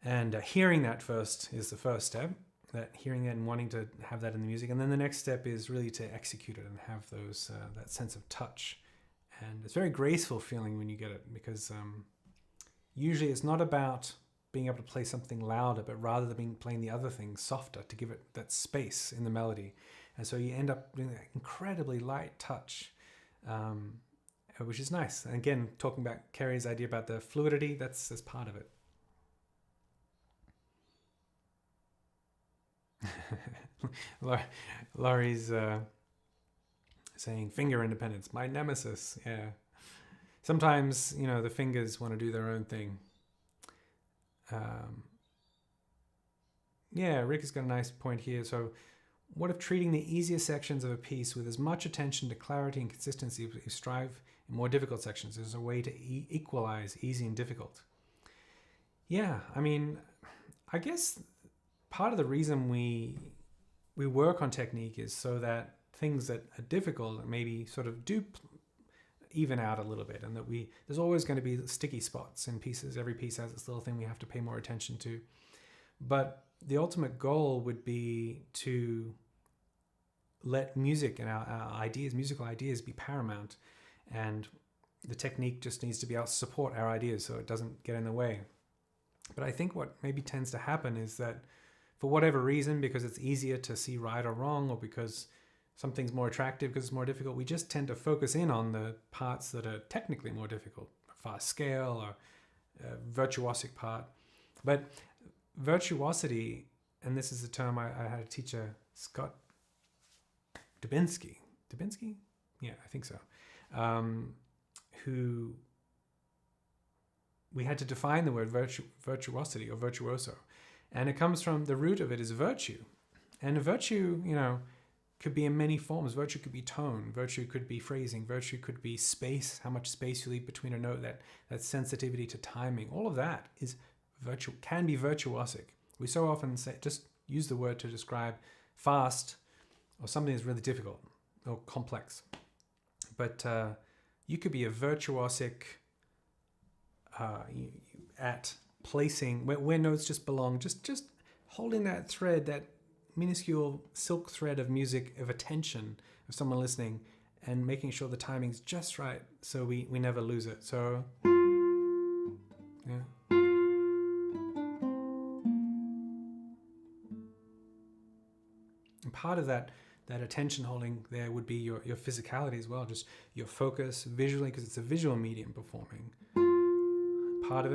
And hearing that first is the first step, that hearing that and wanting to have that in the music. And then the next step is really to execute it and have those that sense of touch. And it's a very graceful feeling when you get it, because usually it's not about being able to play something louder, but rather than playing the other thing softer to give it that space in the melody. And so you end up doing that incredibly light touch, which is nice. And again, talking about Kerry's idea about the fluidity, that's part of it. Laurie's saying finger independence, my nemesis. Yeah. Sometimes, the fingers want to do their own thing. Rick has got a nice point here. So what if treating the easier sections of a piece with as much attention to clarity and consistency as we strive in more difficult sections? There's a way to equalize easy and difficult. Yeah, I guess part of the reason we work on technique is so that things that are difficult maybe sort of do even out a little bit, and that there's always going to be sticky spots in pieces. Every piece has this little thing we have to pay more attention to. But the ultimate goal would be to let music and our ideas, musical ideas, be paramount, and the technique just needs to be able to support our ideas so it doesn't get in the way. But I think what maybe tends to happen is that for whatever reason, because it's easier to see right or wrong, or because something's more attractive because it's more difficult, we just tend to focus in on the parts that are technically more difficult, fast scale or virtuosic part. But virtuosity, and this is a term I had a teacher, Scott Dubinsky, yeah, I think so, who we had to define the word virtuosity or virtuoso, and it comes from, the root of it is virtue, and a virtue, could be in many forms. Virtue could be tone, virtue could be phrasing, virtue could be space, how much space you leave between a note, that sensitivity to timing. All of that is can be virtuosic. We so often just use the word to describe fast or something that's really difficult or complex. But you could be a virtuosic at placing where notes just belong, just holding that thread, that minuscule silk thread of music, of attention of someone listening, and making sure the timing's just right so we never lose it. So yeah. And part of that attention holding there would be your physicality as well, just your focus visually, because it's a visual medium performing. Part of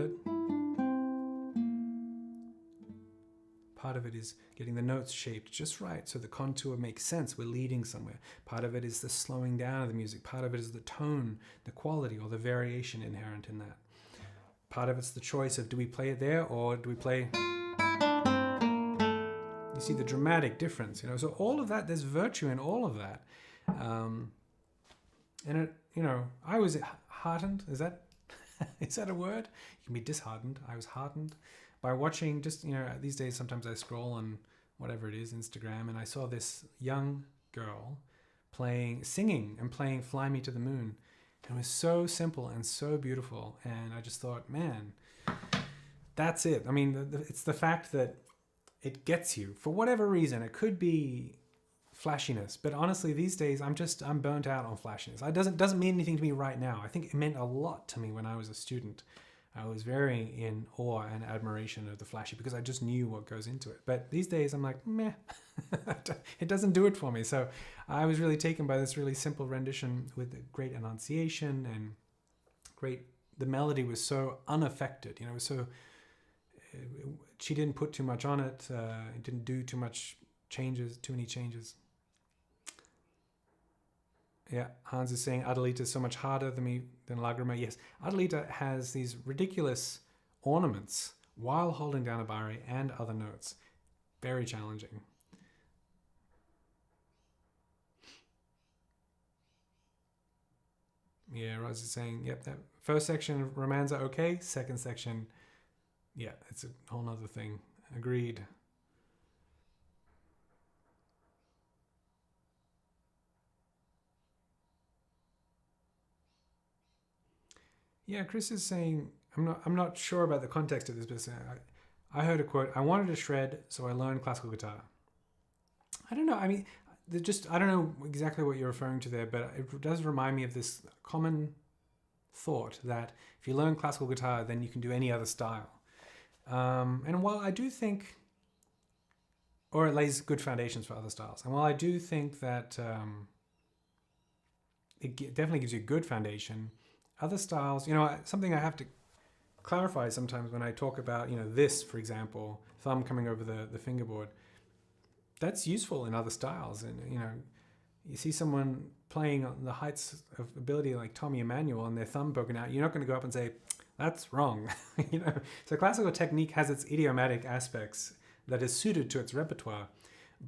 it is getting the notes shaped just right so the contour makes sense, we're leading somewhere. Part of it is the slowing down of the music. Part of it is the tone, the quality, or the variation inherent in that. Part of it's the choice of, do we play it there or do we play... You see the dramatic difference, so all of that, there's virtue in all of that. And it, I was heartened, is that a word? You can be disheartened. I was heartened by watching just, these days sometimes I scroll on whatever it is, Instagram, and I saw this young girl singing and playing Fly Me to the Moon. And it was so simple and so beautiful. And I just thought, man, that's it. It's the fact that it gets you for whatever reason. It could be flashiness, but honestly, these days I'm burnt out on flashiness. It doesn't mean anything to me right now. I think it meant a lot to me when I was a student. I was very in awe and admiration of the flashy because I just knew what goes into it. But these days I'm like, meh, it doesn't do it for me. So I was really taken by this really simple rendition with great enunciation and the melody was so unaffected. It was so, she didn't put too much on it. It didn't do too many changes. Yeah, Hans is saying Adelita is so much harder than Lagrima. Yes, Adelita has these ridiculous ornaments while holding down a barre and other notes. Very challenging. Yeah, Roz is saying, yep, that first section Romanza okay. Second section, yeah, it's a whole nother thing. Agreed. Yeah, Chris is saying, I'm not sure about the context of this, but I heard a quote. I wanted to shred, so I learned classical guitar. I don't know. I mean, I don't know exactly what you're referring to there, but it does remind me of this common thought that if you learn classical guitar, then you can do any other style. And while I do think, or it lays good foundations for other styles, and while I do think that definitely gives you a good foundation, other styles, something I have to clarify sometimes when I talk about, this, for example, thumb coming over the fingerboard, that's useful in other styles. And, you see someone playing on the heights of ability like Tommy Emmanuel and their thumb poking out, you're not going to go up and say, that's wrong. So classical technique has its idiomatic aspects that is suited to its repertoire.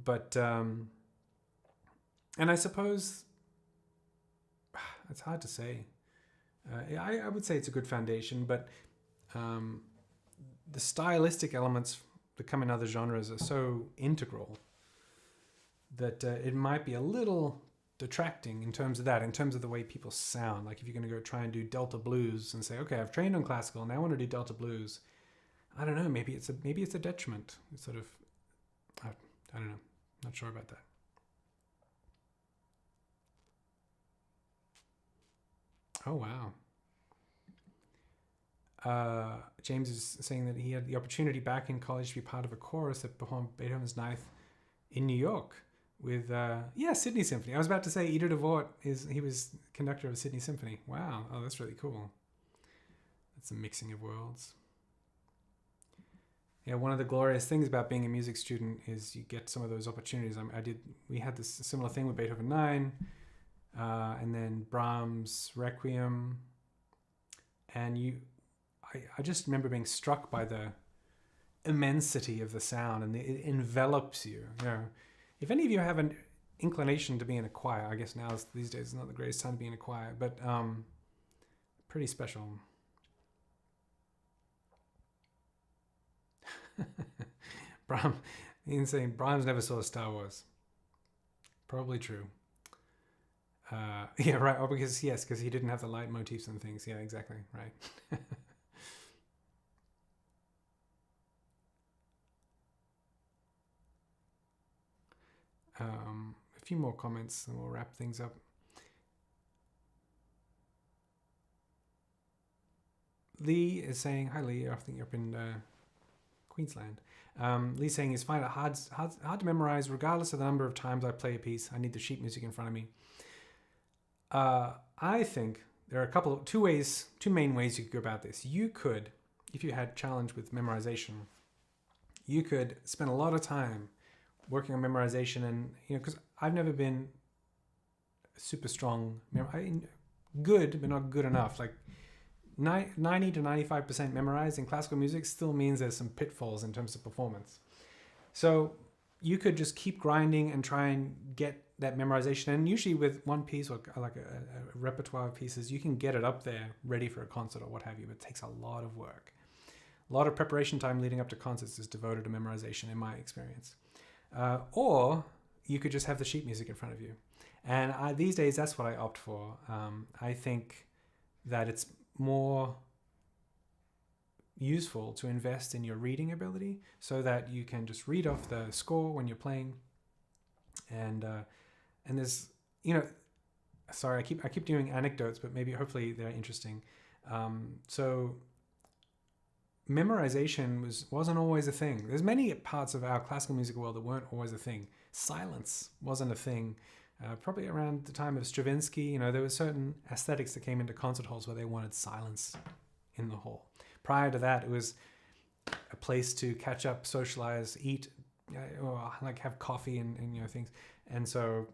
But, and I suppose, it's hard to say. I would say it's a good foundation, but the stylistic elements that come in other genres are so integral that it might be a little detracting in terms of the way people sound. Like if you're going to go try and do Delta blues and say, okay, I've trained on classical, now I want to do Delta blues. I don't know. Maybe it's a detriment. It's sort of, I don't know. Not sure about that. Oh, wow. James is saying that he had the opportunity back in college to be part of a chorus that performed Beethoven's Ninth in New York with, Sydney Symphony. I was about to say Ida DeVort he was conductor of Sydney Symphony. Wow. Oh, that's really cool. That's a mixing of worlds. Yeah, one of the glorious things about being a music student is you get some of those opportunities. We had this similar thing with Beethoven 9, and then Brahms Requiem, and I just remember being struck by the immensity of the sound, and it envelops you. If any of you have an inclination to be in a choir, I guess these days is not the greatest time to be in a choir, but pretty special. Ian saying Brahms never saw Star Wars. Probably true. Yeah, right. Oh, because he didn't have the leitmotifs and things. Yeah, exactly. Right. A few more comments and we'll wrap things up. Lee is saying, hi Lee, I think you're up in Queensland. Lee's saying he's find it hard to memorize regardless of the number of times I play a piece. I need the sheet music in front of me. I think there are two main ways you could go about this. You could, if you had challenge with memorization, you could spend a lot of time working on memorization, and because I've never been super strong, good but not good enough. Like 90 to 95% memorized in classical music still means there's some pitfalls in terms of performance. So you could just keep grinding and try and get that memorization. And usually with one piece or like a repertoire of pieces, you can get it up there ready for a concert or what have you, but it takes a lot of work. A lot of preparation time leading up to concerts is devoted to memorization in my experience. Or you could just have the sheet music in front of you. And these days, that's what I opt for. I think that it's more useful to invest in your reading ability so that you can just read off the score when you're playing. And there's, sorry, I keep doing anecdotes, but hopefully they're interesting. So memorization wasn't always a thing. There's many parts of our classical music world that weren't always a thing. Silence wasn't a thing. Probably around the time of Stravinsky, there were certain aesthetics that came into concert halls where they wanted silence in the hall. Prior to that, it was a place to catch up, socialize, eat, or like have coffee and things. And so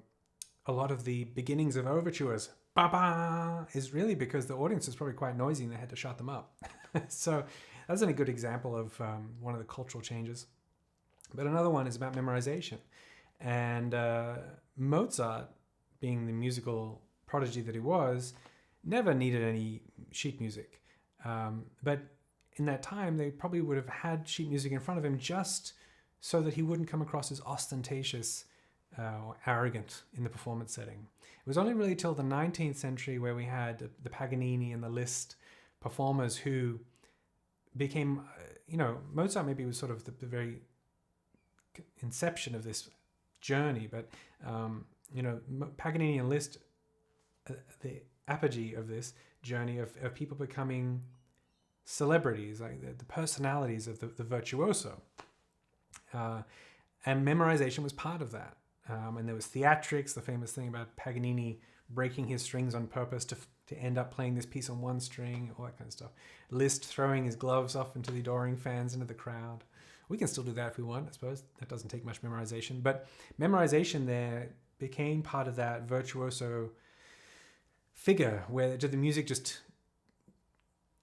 a lot of the beginnings of overtures, ba-ba, is really because the audience is probably quite noisy and they had to shut them up. So that's a good example of one of the cultural changes. But another one is about memorization. And Mozart, being the musical prodigy that he was, never needed any sheet music. But in that time, they probably would have had sheet music in front of him just so that he wouldn't come across as ostentatious or arrogant in the performance setting. It was only really till the 19th century where we had the Paganini and the Liszt performers who became, Mozart maybe was sort of the very inception of this journey, but Paganini and Liszt, the apogee of this journey of people becoming celebrities, like the personalities of the virtuoso. And memorization was part of that. And there was theatrics, the famous thing about Paganini breaking his strings on purpose to end up playing this piece on one string, all that kind of stuff. Liszt throwing his gloves off into the adoring fans, into the crowd. We can still do that if we want, I suppose. That doesn't take much memorization. But memorization there became part of that virtuoso figure where the music just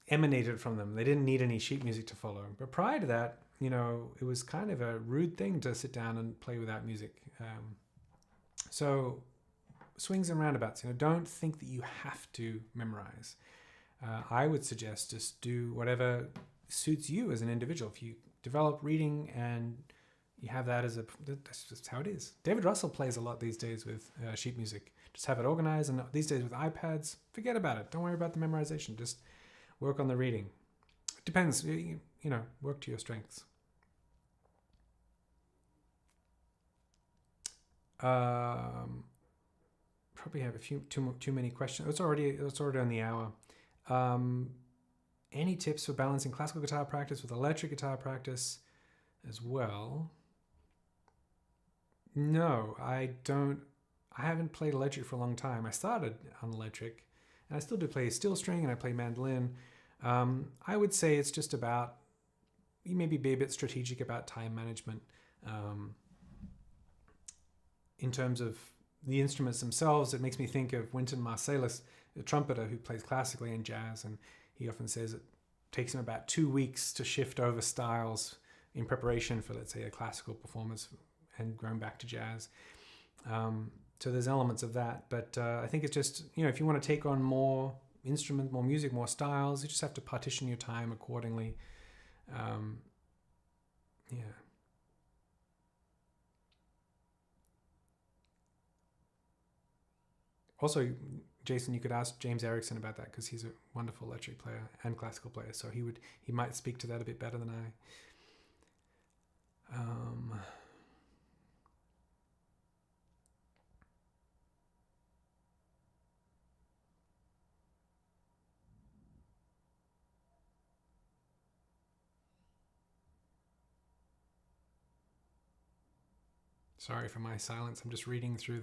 emanated from them. They didn't need any sheet music to follow. But prior to that, it was kind of a rude thing to sit down and play without music. So swings and roundabouts, don't think that you have to memorize. I would suggest just do whatever suits you as an individual. If you develop reading and you have that that's just how it is. David Russell plays a lot these days with sheet music. Just have it organized, and these days with iPads, forget about it. Don't worry about the memorization. Just work on the reading. It depends, work to your strengths. Probably have a few too many questions. It's already on the hour. Any tips for balancing classical guitar practice with electric guitar practice as well? No, I don't. I haven't played electric for a long time. I started on electric, and I still do play steel string, and I play mandolin. I would say it's just about, you maybe be a bit strategic about time management. In terms of the instruments themselves, it makes me think of Wynton Marsalis, the trumpeter who plays classically and jazz, and he often says it takes him about 2 weeks to shift over styles in preparation for, let's say, a classical performance and going back to jazz. So there's elements of that, but I think it's just, if you want to take on more instrument, more music, more styles, you just have to partition your time accordingly. Also, Jason, you could ask James Erickson about that, because he's a wonderful electric player and classical player, so he might speak to that a bit better than I. Sorry for my silence. I'm just reading through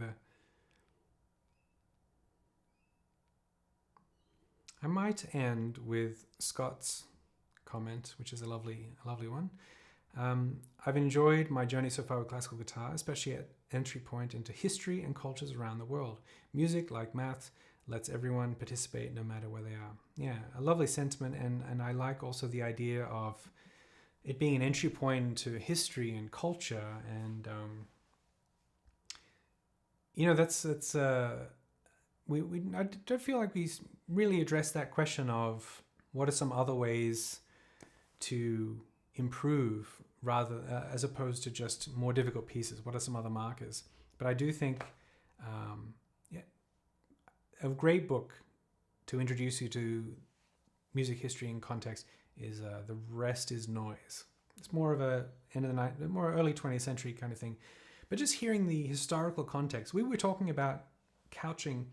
I might end with Scott's comment, which is a lovely one. I've enjoyed my journey so far with classical guitar, especially at entry point into history and cultures around the world. Music, like math, lets everyone participate no matter where they are. Yeah, a lovely sentiment, and I like also the idea of it being an entry point into history and culture, and that's I don't feel like we really addressed that question of what are some other ways to improve, rather as opposed to just more difficult pieces. What are some other markers? But I do think a great book to introduce you to music history and context is The Rest is Noise. It's more of a end of the night, more early 20th century kind of thing. But just hearing the historical context, we were talking about couching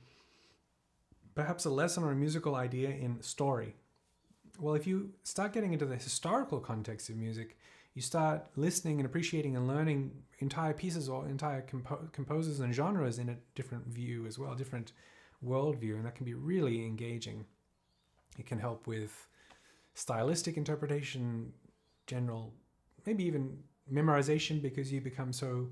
perhaps a lesson or a musical idea in story. Well, if you start getting into the historical context of music, you start listening and appreciating and learning entire pieces or entire composers and genres in a different view as well, different worldview, and that can be really engaging. It can help with stylistic interpretation, general, maybe even memorization, because you become so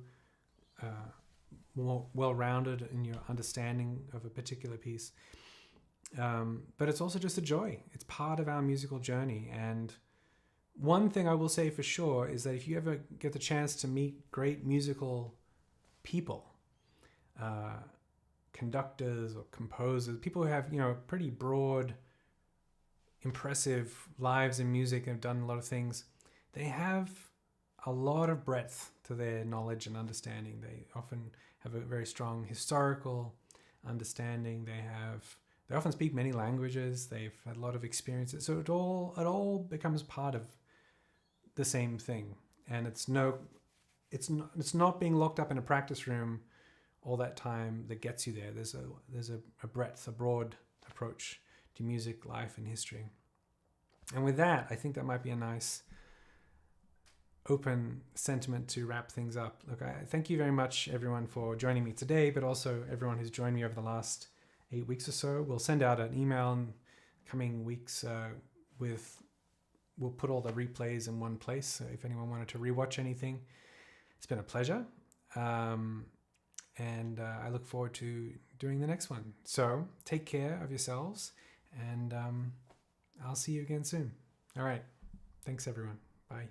more well-rounded in your understanding of a particular piece. But it's also just a joy. It's part of our musical journey. And one thing I will say for sure is that if you ever get the chance to meet great musical people, conductors or composers, people who have, pretty broad, impressive lives in music and have done a lot of things, they have a lot of breadth to their knowledge and understanding. They often have a very strong historical understanding. They often speak many languages. They've had a lot of experiences. So it all becomes part of the same thing. And it's not being locked up in a practice room all that time that gets you there. There's a breadth, a broad approach to music, life, and history. And with that, I think that might be a nice open sentiment to wrap things up. Look, I thank you very much, everyone, for joining me today, but also everyone who's joined me over the last 8 weeks or so. We'll send out an email in coming weeks we'll put all the replays in one place. So if anyone wanted to rewatch anything, it's been a pleasure. And I look forward to doing the next one. So take care of yourselves, and I'll see you again soon. All right. Thanks, everyone. Bye.